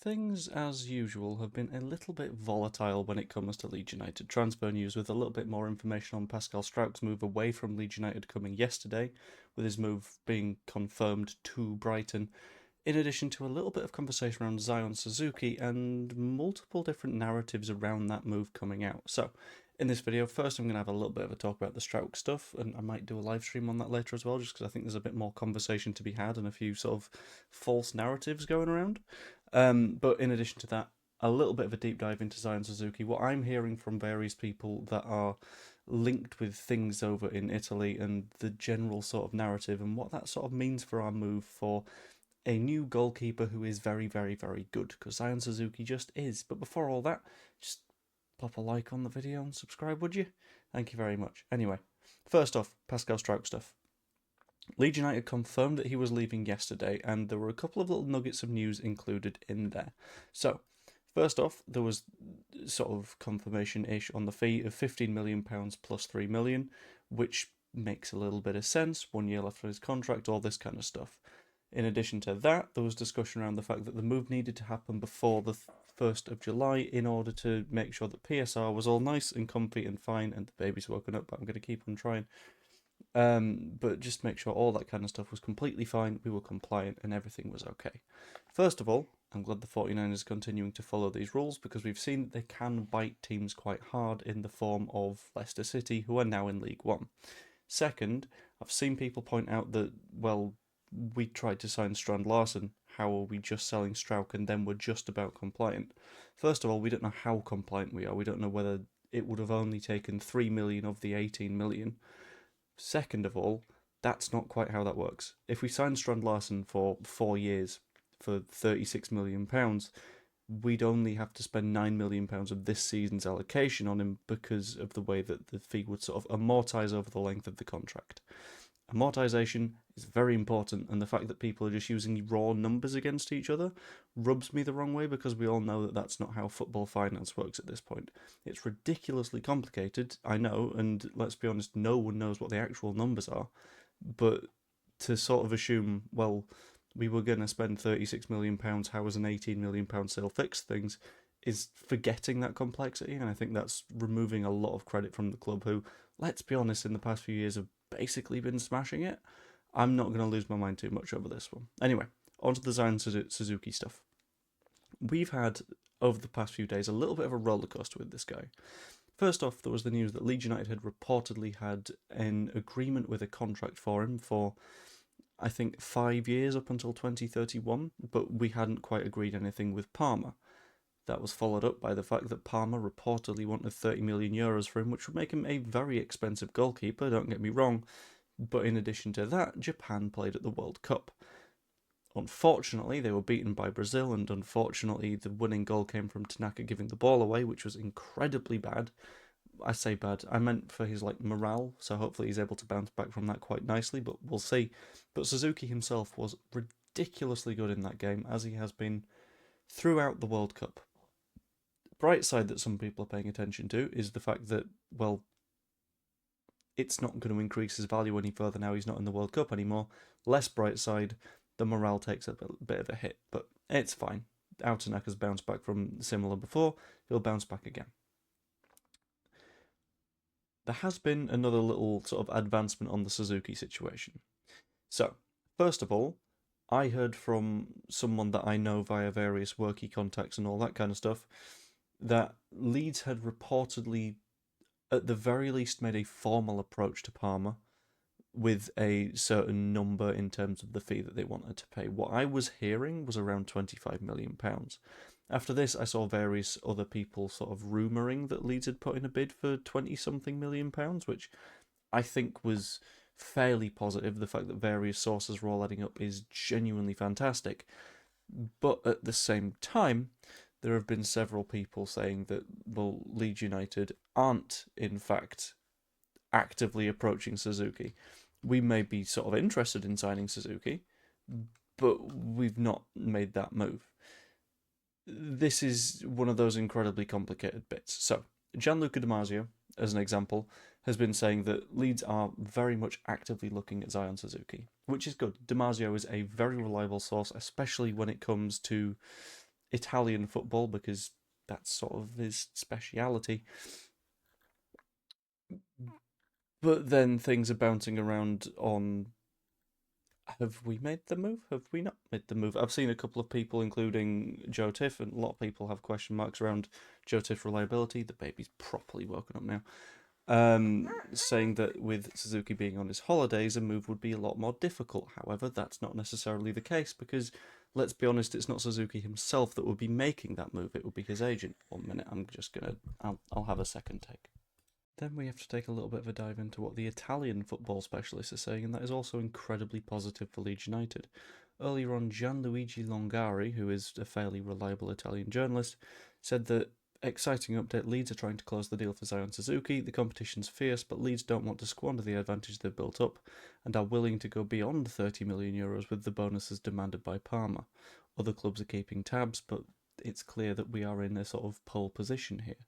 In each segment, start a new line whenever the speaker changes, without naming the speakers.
Things, as usual, have been a little bit volatile when it comes to Leeds United transfer news, with a little bit more information on Pascal Struijk's move away from Leeds United coming yesterday, with his move being confirmed to Brighton, in addition to a little bit of conversation around Zion Suzuki and multiple different narratives around that move coming out. So, in this video, first I'm going to have a little bit of a talk about the Struijk stuff, and I might do a live stream on that later as well, just because I think there's a bit more conversation to be had and a few sort of false narratives going around. But in addition to that, a little bit of a deep dive into Zion Suzuki. What I'm hearing from various people that are linked with things over in Italy and the general sort of narrative and what that sort of means for our move for a new goalkeeper who is very, very, very good, because Zion Suzuki just is. But before all that, just pop a like on the video and subscribe, would you? Thank you very much. Anyway, first off, Pascal Struijk stuff. Leeds United confirmed that he was leaving yesterday, and there were a couple of little nuggets of news included in there. So, first off, there was sort of confirmation-ish on the fee of £15 million plus £3 million, which makes a little bit of sense. 1 year left on his contract, all this kind of stuff. In addition to that, there was discussion around the fact that the move needed to happen before the 1st of July in order to make sure that PSR was all nice and comfy and fine, and the baby's woken up, but I'm going to keep on trying. But just make sure all that kind of stuff was completely fine, we were compliant, and everything was okay. First of all, I'm glad the 49ers are continuing to follow these rules, because we've seen that they can bite teams quite hard in the form of Leicester City, who are now in League One. Second, I've seen people point out that, well, we tried to sign Strand Larsen, how are we just selling Struijk and then we're just about compliant? First of all, we don't know how compliant we are. We don't know whether it would have only taken 3 million of the 18 million. Second of all, that's not quite how that works. If we sign Strand Larsen for 4 years for £36 million, we'd only have to spend £9 million of this season's allocation on him because of the way that the fee would sort of amortise over the length of the contract. Amortisation is very important, and the fact that people are just using raw numbers against each other rubs me the wrong way, because we all know that that's not how football finance works at this point. It's ridiculously complicated, I know, and let's be honest, no one knows what the actual numbers are, but to sort of assume, well, we were going to spend £36 million, how is an £18 million sale fix things, is forgetting that complexity, and I think that's removing a lot of credit from the club, who, let's be honest, in the past few years have basically been smashing it. I'm not going to lose my mind too much over this one. Anyway, on to the Zion Suzuki stuff. We've had, over the past few days, a little bit of a rollercoaster with this guy. First off, there was the news that Leeds United had reportedly had an agreement with a contract for him for, I think, 5 years up until 2031, but we hadn't quite agreed anything with Parma. That was followed up by the fact that Parma reportedly wanted €30 million for him, which would make him a very expensive goalkeeper, don't get me wrong. But in addition to that, Japan played at the World Cup. Unfortunately, they were beaten by Brazil, and unfortunately, the winning goal came from Tanaka giving the ball away, which was incredibly bad. I say bad, I meant for his morale, so hopefully he's able to bounce back from that quite nicely, but we'll see. But Suzuki himself was ridiculously good in that game, as he has been throughout the World Cup. Bright side that some people are paying attention to is the fact that, well, it's not going to increase his value any further now he's not in the World Cup anymore. Less bright side, the morale takes a bit of a hit, but it's fine. Tanaka's bounced back from similar before, he'll bounce back again. There has been another little sort of advancement on the Suzuki situation. So, first of all, I heard from someone that I know via various worky contacts and all that kind of stuff that Leeds had reportedly, at the very least, made a formal approach to Parma with a certain number in terms of the fee that they wanted to pay. What I was hearing was around £25 million. After this, I saw various other people sort of rumouring that Leeds had put in a bid for 20-something million pounds, which I think was fairly positive. The fact that various sources were all adding up is genuinely fantastic. But at the same time, there have been several people saying that, well, Leeds United aren't, in fact, actively approaching Suzuki. We may be sort of interested in signing Suzuki, but we've not made that move. This is one of those incredibly complicated bits. So, Gianluca Di Marzio, as an example, has been saying that Leeds are very much actively looking at Zion Suzuki, which is good. Di Marzio is a very reliable source, especially when it comes to Italian football because that's sort of his speciality. But then things are bouncing around on, have we made the move? Have we not made the move? I've seen a couple of people, including Joe Tiff, and a lot of people have question marks around Joe Tiff reliability. The baby's properly woken up now. Saying that with Suzuki being on his holidays, a move would be a lot more difficult. However, that's not necessarily the case because, let's be honest, it's not Suzuki himself that would be making that move. It would be his agent. 1 minute, I'll have a second take. Then we have to take a little bit of a dive into what the Italian football specialists are saying, and that is also incredibly positive for Leeds United. Earlier on, Gianluigi Longari, who is a fairly reliable Italian journalist, said that, exciting update, Leeds are trying to close the deal for Zion Suzuki. The competition's fierce, but Leeds don't want to squander the advantage they've built up and are willing to go beyond €30 million with the bonuses demanded by Parma. Other clubs are keeping tabs, but it's clear that we are in a sort of pole position here.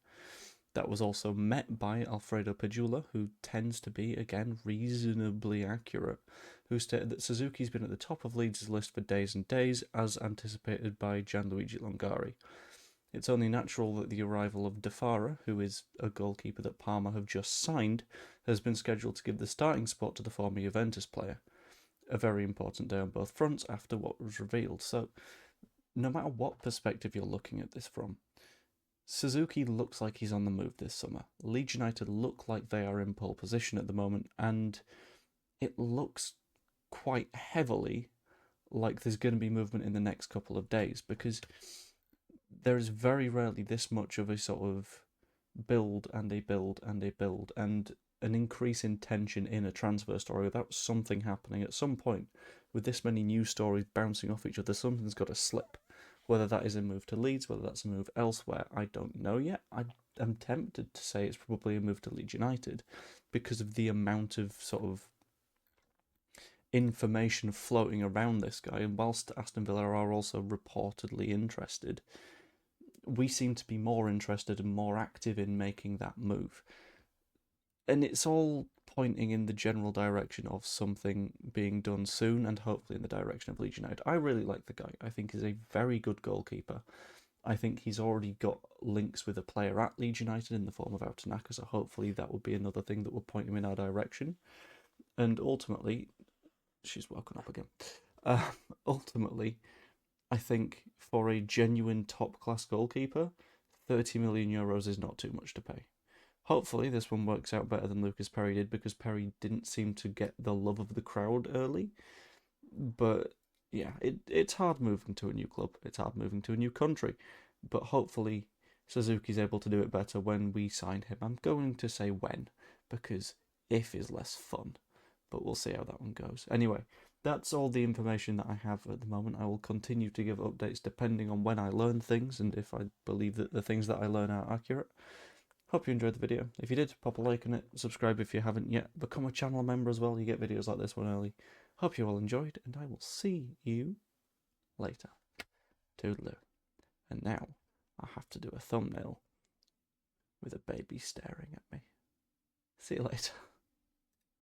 That was also met by Alfredo Pegula, who tends to be, again, reasonably accurate, who stated that Suzuki's been at the top of Leeds' list for days and days, as anticipated by Gianluigi Longari. It's only natural that the arrival of De Fara, who is a goalkeeper that Parma have just signed, has been scheduled to give the starting spot to the former Juventus player. A very important day on both fronts after what was revealed. So, no matter what perspective you're looking at this from, Suzuki looks like he's on the move this summer. Leeds United look like they are in pole position at the moment, and it looks quite heavily like there's going to be movement in the next couple of days, because there is very rarely this much of a sort of build and a build and a build and an increase in tension in a transfer story without something happening at some point. With this many news stories bouncing off each other, something's got to slip. Whether that is a move to Leeds, whether that's a move elsewhere, I don't know yet. I'm tempted to say it's probably a move to Leeds United because of the amount of sort of information floating around this guy. And whilst Aston Villa are also reportedly interested, we seem to be more interested and more active in making that move. And it's all pointing in the general direction of something being done soon, and hopefully in the direction of Leeds United. I really like the guy. I think he's a very good goalkeeper. I think he's already got links with a player at Leeds United in the form of Autanaka, so hopefully that would be another thing that will point him in our direction. And ultimately, she's woken up again. Ultimately, I think for a genuine top-class goalkeeper, €30 million is not too much to pay. Hopefully this one works out better than Lucas Perry did, because Perry didn't seem to get the love of the crowd early. But yeah, it's hard moving to a new club. It's hard moving to a new country. But hopefully Suzuki's able to do it better when we sign him. I'm going to say when, because if is less fun. But we'll see how that one goes. Anyway, that's all the information that I have at the moment. I will continue to give updates depending on when I learn things and if I believe that the things that I learn are accurate. Hope you enjoyed the video. If you did, pop a like on it, subscribe if you haven't yet, become a channel member as well, you get videos like this one early. Hope you all enjoyed, and I will see you later. Toodaloo. And now, I have to do a thumbnail with a baby staring at me. See you later.